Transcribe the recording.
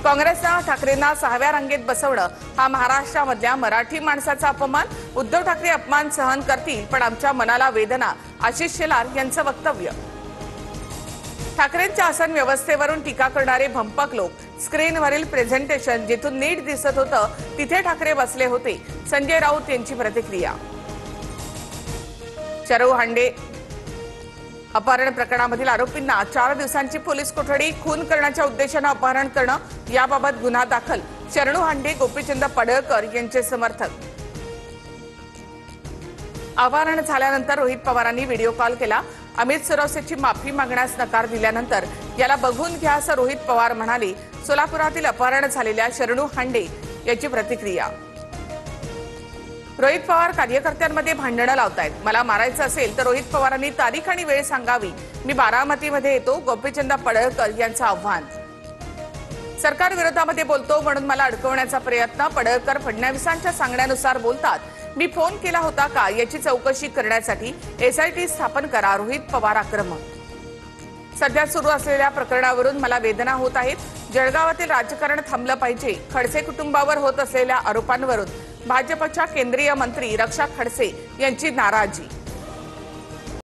काँग्रेसनं ठाकरेंना 6व्या रांगेत बसवणं हा महाराष्ट्रामधल्या मराठी माणसाचा अपमान. उद्धव ठाकरे अपमान सहन करतील, पण आमच्या मनाला वेदना. आशिष शेलार यांचं वक्तव्य. ठाकरेंच्या आसन व्यवस्थेवरून टीका करणारे भंपक लोक. स्क्रीनवरील प्रेझेंटेशन जिथून नीट दिसत होतं तिथे ठाकरे बसले होते. संजय राऊत यांची प्रतिक्रिया. चरू हांडे अपहरण प्रकरणामधील आरोपींना 4 दिवसांची पोलीस कोठडी. खून करण्याच्या उद्देशानं अपहरण करणं याबाबत गुन्हा दाखल. शरणू हांडे, गोपीचंद पडळकर यांचे समर्थक. अपहरण झाल्यानंतर रोहित पवारांनी व्हिडिओ कॉल केला. अमित सुरवसेची माफी मागण्यास नकार दिल्यानंतर याला बघून घ्या असं रोहित पवार म्हणाले. सोलापुरातील अपहरण झालेल्या शरणू हांडे याची प्रतिक्रिया. रोहित पवार कार्यकर्त्यांमध्ये भांडणं लावतायत. मला मारायचं असेल तर रोहित पवारांनी तारीख आणि वेळ सांगावी. मी बारामतीमध्ये येतो. गोपीचंद पडळकर यांचं आव्हान. सरकार विरोधामध्ये बोलतो म्हणून मला अडकवण्याचा प्रयत्न. पडळकर फडणवीसांच्या सांगण्यानुसार बोलतात. मी फोन केला होता का याची चौकशी करण्यासाठी एसआयटी स्थापन करा. रोहित पवार आक्रमक. सध्या सुरू असलेल्या प्रकरणावरून मला वेदना होत आहेत. जळगावातील राजकारण थांबलं पाहिजे. खडसे कुटुंबावर होत असलेल्या आरोपांवरून भाजपच्या केंद्रीय मंत्री रक्षा खडसे यांची नाराजी.